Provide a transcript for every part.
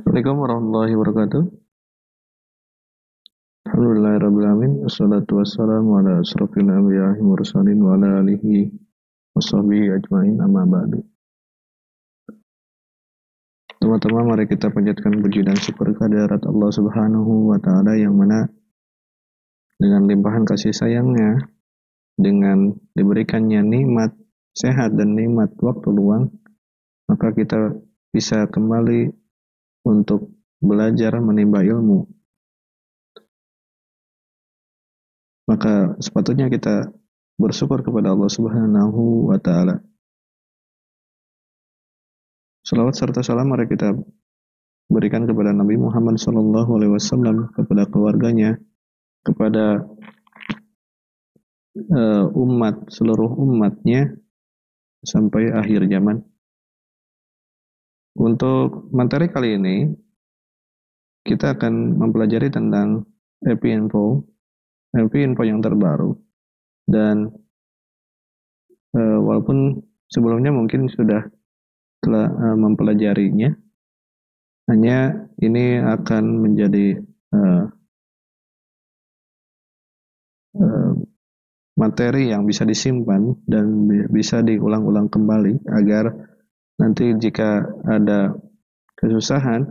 Assalamualaikum warahmatullahi wabarakatuh. Alhamdulillahirrabbilalamin. Wassalatu wassalamu ala asrafil anbiya'i mursalin wa ala alihi washabihi ajma'in amma ba'du. Teman-teman, mari kita panjatkan puji dan syukur kehadirat Allah Subhanahu wa taala yang mana dengan limpahan kasih sayangnya, dengan diberikannya nikmat sehat dan nikmat waktu luang, maka kita bisa kembali untuk belajar menimba ilmu. Maka sepatutnya kita bersyukur kepada Allah Subhanahu wa taala. Salawat serta salam mari kita berikan kepada Nabi Muhammad SAW, kepada keluarganya, kepada seluruh umatnya sampai akhir zaman. Untuk materi kali ini kita akan mempelajari tentang EpiInfo yang terbaru, dan walaupun sebelumnya mungkin sudah telah mempelajarinya, hanya ini akan menjadi materi yang bisa disimpan dan bisa diulang-ulang kembali agar nanti jika ada kesusahan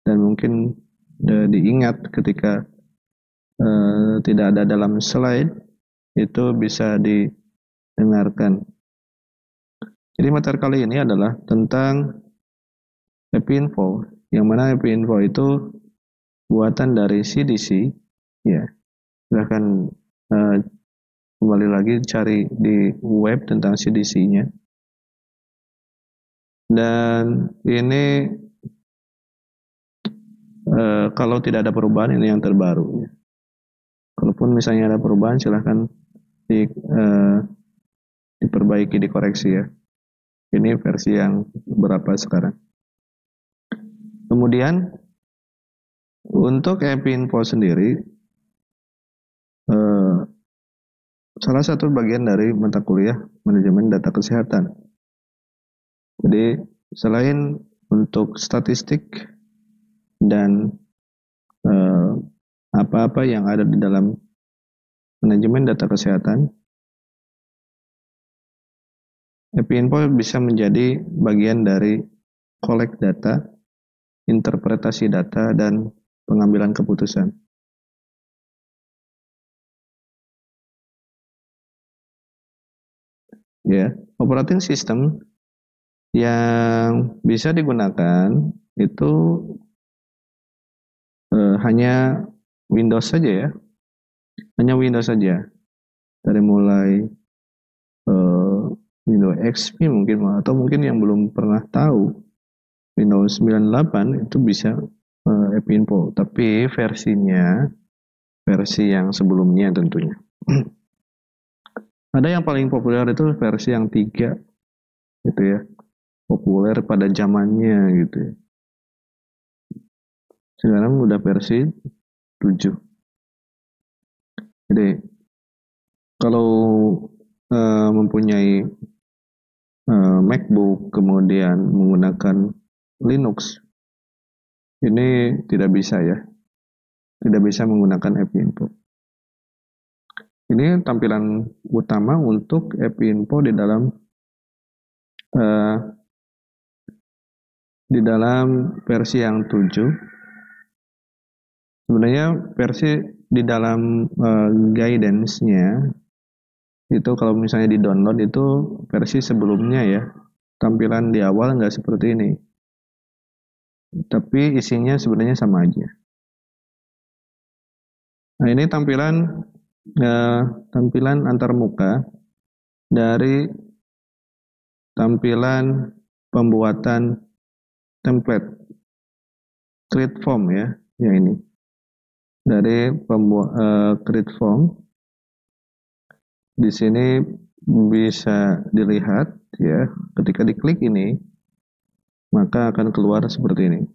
dan mungkin diingat ketika tidak ada dalam slide, itu bisa didengarkan. Jadi materi kali ini adalah tentang EpiInfo, yang mana EpiInfo itu buatan dari CDC, ya. Silahkan kembali lagi cari di web tentang CDC-nya. Dan ini kalau tidak ada perubahan, ini yang terbaru, ya. Kalaupun misalnya ada perubahan, silahkan diperbaiki, dikoreksi, ya. Ini versi yang berapa sekarang. Kemudian untuk EpiInfo sendiri, salah satu bagian dari mata kuliah manajemen data kesehatan. Jadi selain untuk statistik dan apa-apa yang ada di dalam manajemen data kesehatan, EpiInfo bisa menjadi bagian dari collect data, interpretasi data, dan pengambilan keputusan. Ya, operating system yang bisa digunakan itu hanya Windows saja, ya. Hanya Windows saja. Dari mulai Windows XP mungkin, atau mungkin yang belum pernah tahu Windows 98 itu bisa EpiInfo, tapi versinya versi yang sebelumnya tentunya. Ada yang paling populer itu versi yang 3 gitu, ya. Populer pada zamannya gitu, ya. Sekarang udah versi 7. Jadi kalau mempunyai MacBook kemudian menggunakan Linux, ini tidak bisa, ya. Tidak bisa menggunakan EpiInfo. Ini tampilan utama untuk EpiInfo di dalam versi yang 7. Sebenarnya versi di dalam guidance-nya itu kalau misalnya di-download itu versi sebelumnya, ya. Tampilan di awal nggak seperti ini, tapi isinya sebenarnya sama aja. Nah, ini tampilan antarmuka dari tampilan pembuatan template create form, ya, yang ini dari create form. Di sini bisa dilihat, ya, ketika diklik ini maka akan keluar seperti ini.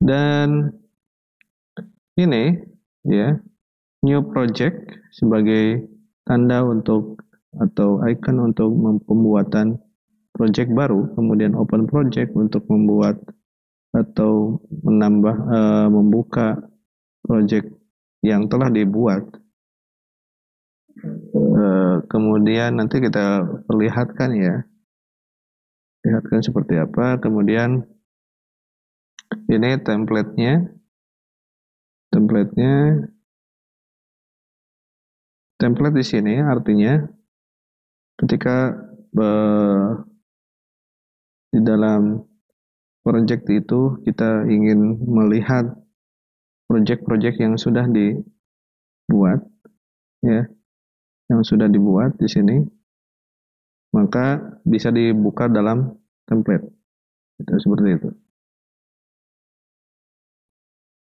Dan ini, ya, new project sebagai tanda untuk atau icon untuk pembuatan project baru, kemudian open project untuk membuat atau menambah membuka project yang telah dibuat. Kemudian nanti kita perlihatkan ya, lihatkan seperti apa. Kemudian ini template-nya template di sini artinya ketika di dalam project itu kita ingin melihat project-project yang sudah dibuat ya, yang sudah dibuat di sini, maka bisa dibuka dalam template. Itu seperti itu.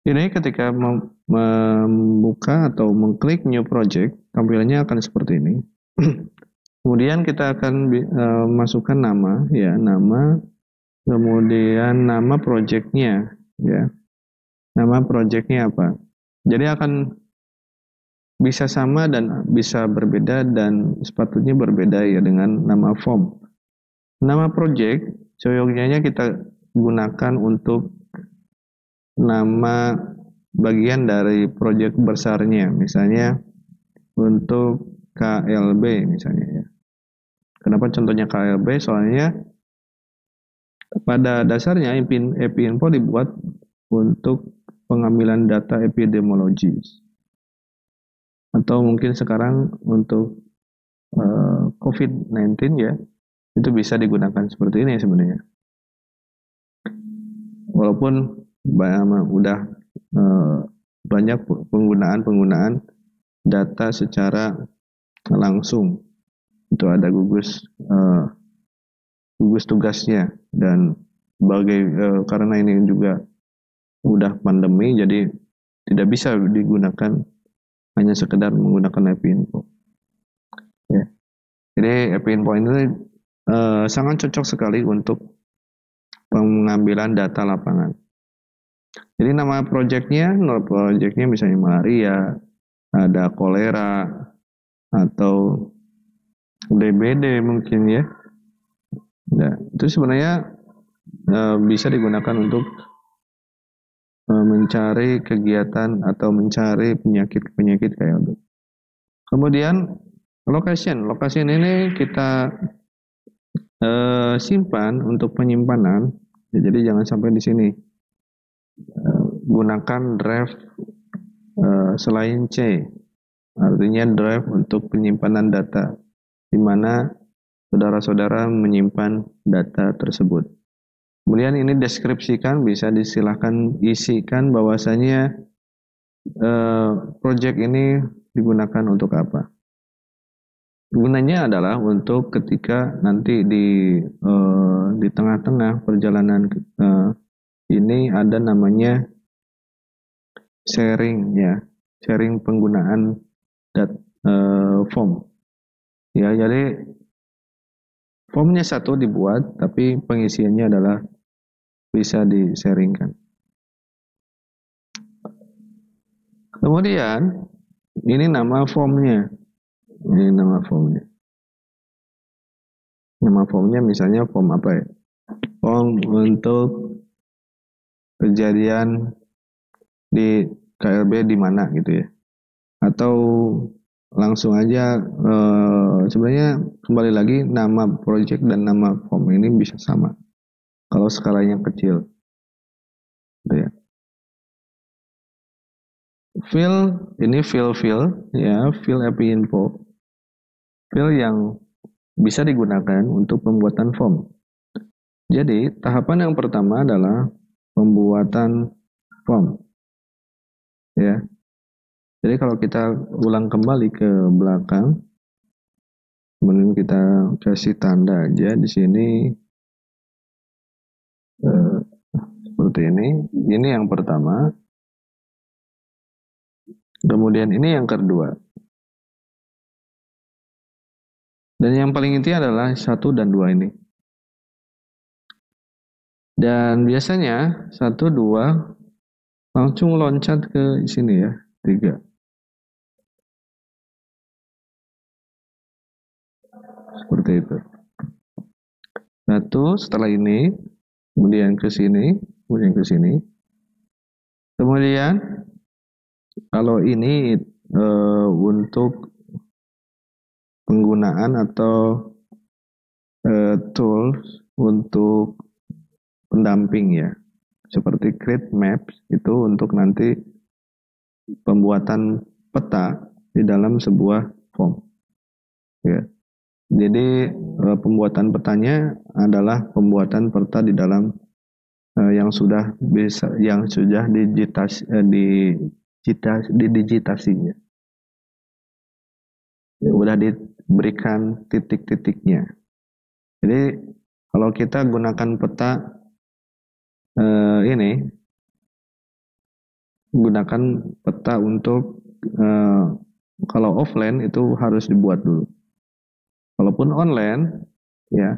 Ini ketika membuka atau mengklik new project, tampilannya akan seperti ini. Kemudian kita akan masukkan nama, ya, nama, kemudian nama projectnya, ya, nama projectnya apa. Jadi akan bisa sama dan bisa berbeda dan sepatutnya berbeda ya dengan nama form. Nama project, seyogyanya kita gunakan untuk nama bagian dari project besarnya, misalnya untuk KLB misalnya ya. Kenapa contohnya KLB? Soalnya pada dasarnya EpiInfo dibuat untuk pengambilan data epidemiologis, atau mungkin sekarang untuk COVID-19 ya, itu bisa digunakan seperti ini sebenarnya. Walaupun udah banyak penggunaan data secara langsung, itu ada gugus tugasnya, dan karena ini juga udah pandemi, jadi tidak bisa digunakan hanya sekedar menggunakan EpiInfo. Ya. Jadi EpiInfo ini sangat cocok sekali untuk pengambilan data lapangan. Jadi nama projectnya misalnya malaria, ada kolera, atau DBD mungkin ya. Nah, itu sebenarnya bisa digunakan untuk mencari kegiatan atau mencari penyakit kayak gitu. Kemudian location ini kita simpan untuk penyimpanan. Ya, jadi jangan sampai di sini. Gunakan drive selain C, artinya drive untuk penyimpanan data, di mana saudara-saudara menyimpan data tersebut. Kemudian ini deskripsikan, bisa disilahkan isikan bahwasanya project ini digunakan untuk apa. Gunanya adalah untuk ketika nanti di tengah-tengah perjalanan ini ada namanya sharing ya, sharing penggunaan form. Ya, jadi formnya satu dibuat, tapi pengisiannya adalah bisa di-sharingkan. Kemudian ini nama formnya. Ini nama formnya. Nama formnya misalnya form apa ya? Form untuk kejadian di KLB di mana gitu ya. Atau langsung aja sebenarnya kembali lagi nama project dan nama form ini bisa sama kalau skalanya kecil. Gitu ya. Fill ya, fill EpiInfo. Fill yang bisa digunakan untuk pembuatan form. Jadi, tahapan yang pertama adalah pembuatan form. Ya. Jadi kalau kita ulang kembali ke belakang, kemudian kita kasih tanda aja di sini seperti ini. Ini yang pertama. Kemudian ini yang kedua. Dan yang paling inti adalah 1 dan 2 ini. Dan biasanya 1, 2 langsung loncat ke sini ya, 3. Seperti itu. Satu, setelah ini, kemudian ke sini, kemudian ke sini. Kemudian kalau ini untuk penggunaan atau tools untuk pendamping ya, seperti create maps itu untuk nanti pembuatan peta di dalam sebuah form. Ya. Jadi pembuatan petanya adalah pembuatan peta di dalam yang sudah bisa, yang sudah didigitasinya, sudah diberikan titik-titiknya. Jadi kalau kita gunakan peta ini, gunakan peta untuk kalau offline itu harus dibuat dulu. Walaupun online, ya,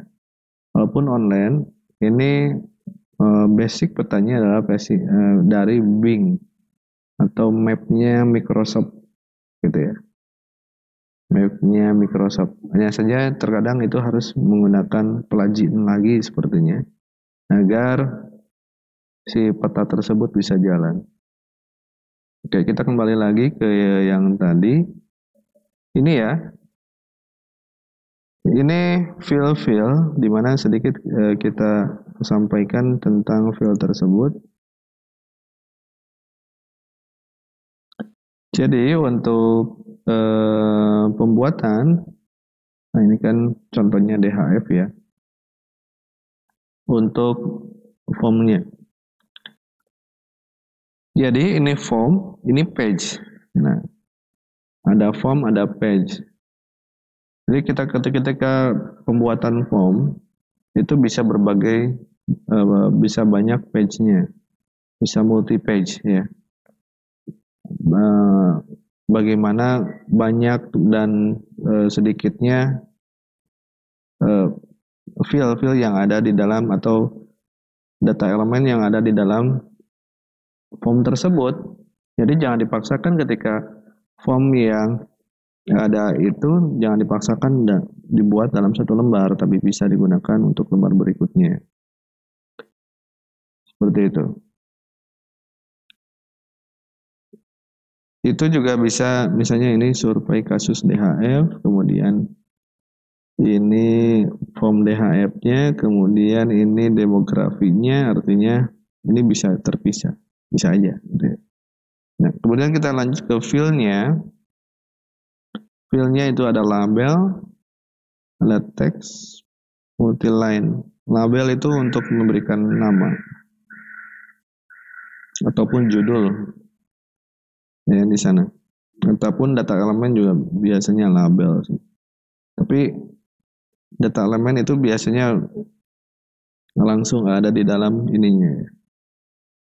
walaupun online, ini basic petanya adalah dari Bing atau mapnya Microsoft, gitu ya. Mapnya Microsoft. Hanya saja terkadang itu harus menggunakan plugin lagi sepertinya, agar si peta tersebut bisa jalan. Oke, kita kembali lagi ke yang tadi. Ini ya. Ini fill di mana sedikit kita sampaikan tentang fill tersebut. Jadi untuk pembuatan, nah ini kan contohnya DHF ya. Untuk formnya. Jadi ini form, ini page. Nah, ada form, ada page. Jadi ketika pembuatan form itu bisa berbagai, bisa banyak page-nya, bisa multi page ya. Bagaimana banyak dan sedikitnya fill yang ada di dalam atau data elemen yang ada di dalam form tersebut. Jadi jangan dipaksakan ketika form yang ada itu, jangan dipaksakan dibuat dalam satu lembar, tapi bisa digunakan untuk lembar berikutnya. Seperti itu. Itu juga bisa, misalnya ini survei kasus DHF, kemudian ini form DHF-nya, kemudian ini demografinya, artinya ini bisa terpisah, bisa aja. Nah, kemudian kita lanjut ke fill-nya. Fill-nya itu ada label, ada teks, multi-line. Label itu untuk memberikan nama ataupun judul ya di sana. Ataupun data elemen juga biasanya label sih. Tapi data elemen itu biasanya langsung ada di dalam ininya.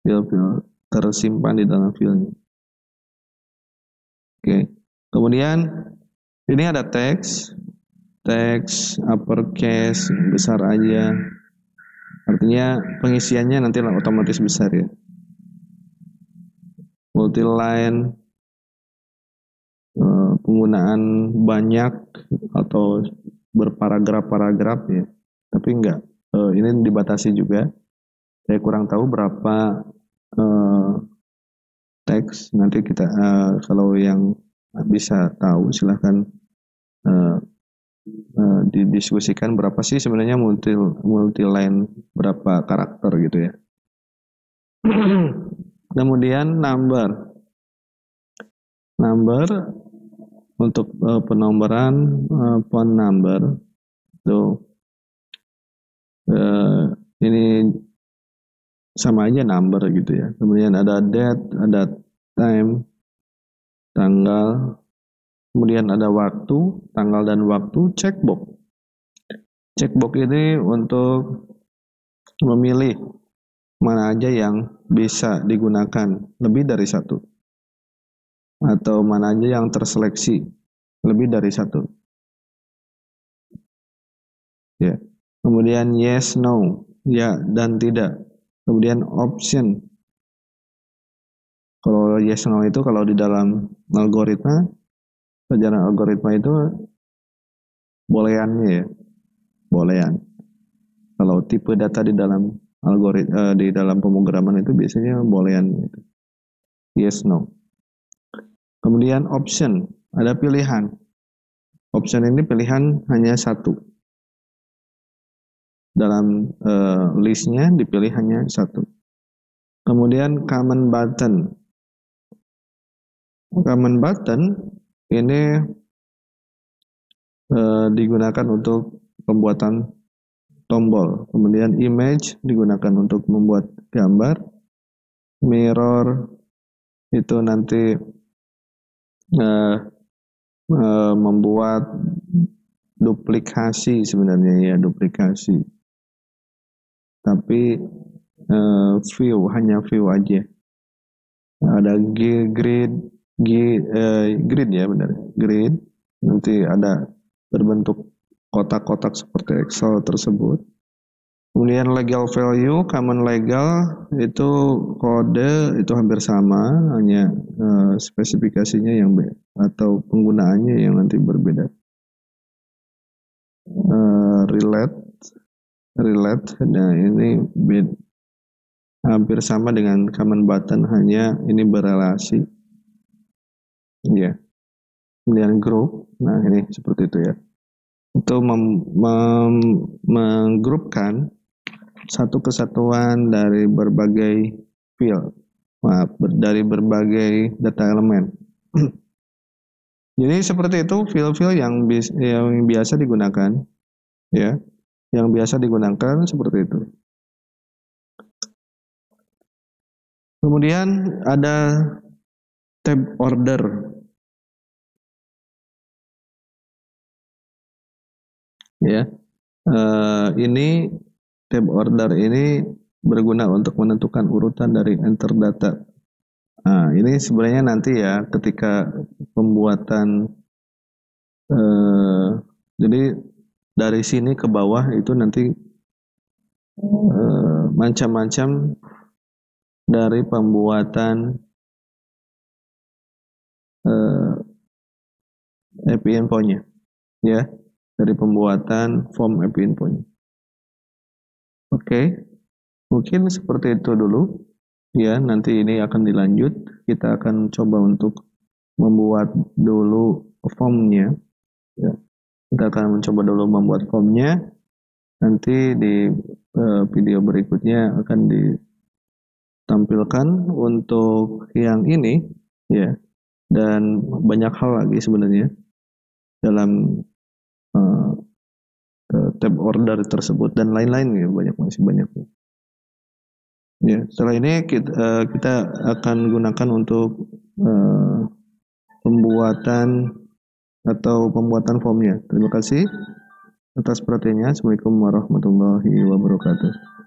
Fill tersimpan di dalam fill-nya. Oke. Kemudian ini ada teks uppercase, besar aja. Artinya pengisiannya nanti otomatis besar ya. Multi-line, penggunaan banyak atau berparagraf-paragraf ya. Tapi enggak, ini dibatasi juga. Saya kurang tahu berapa teks. Nanti kita kalau yang bisa tahu silahkan didiskusikan berapa sih sebenarnya multi line, berapa karakter gitu ya. Kemudian number untuk penomboran phone number tuh ini sama aja number gitu ya. Kemudian ada date, ada time, tanggal, kemudian ada waktu, tanggal dan waktu, checkbox. Checkbox ini untuk memilih mana aja yang bisa digunakan lebih dari satu, atau mana aja yang terseleksi lebih dari satu. Ya. Kemudian yes, no, ya dan tidak. Kemudian option. Kalau yes, no itu kalau di dalam algoritma, pelajaran algoritma itu bolehannya ya, bolehan. Kalau tipe data di dalam algoritma di dalam pemrograman itu biasanya boolean gitu. Yes, no. Kemudian option, ada pilihan. Option ini pilihan hanya satu. Dalam listnya dipilih hanya satu. Kemudian command button. Command button ini digunakan untuk pembuatan tombol. Kemudian image digunakan untuk membuat gambar. Mirror itu nanti membuat duplikasi sebenarnya, ya, duplikasi. Tapi view, hanya view aja. Ada grid ya, benar. Grid nanti ada berbentuk kotak-kotak seperti Excel tersebut. Kemudian legal value, common legal itu kode itu hampir sama, hanya spesifikasinya yang atau penggunaannya yang nanti berbeda. Relate, nah ini hampir sama dengan common button, hanya ini berelasi, ya. Kemudian group, nah ini seperti itu ya. Itu menggrupkan satu kesatuan dari berbagai field, dari berbagai data elemen. Jadi seperti itu field-field yang biasa digunakan, ya, yang biasa digunakan seperti itu. Kemudian ada tab order, ya. Ini tab order ini berguna untuk menentukan urutan dari enter data. Nah, ini sebenarnya nanti ya ketika pembuatan, jadi dari sini ke bawah itu nanti macam-macam dari pembuatan API endpoint-nya, ya, dari pembuatan form API endpoint. Oke, mungkin seperti itu dulu. Ya, nanti ini akan dilanjut. Kita akan coba untuk membuat dulu formnya. Ya. Kita akan mencoba dulu membuat formnya. Nanti di video berikutnya akan ditampilkan untuk yang ini, ya. Dan banyak hal lagi sebenarnya dalam tab order tersebut dan lain-lain, ya, masih banyak. Ya, setelah ini kita akan gunakan untuk pembuatan formnya. Terima kasih atas perhatiannya. Assalamualaikum warahmatullahi wabarakatuh.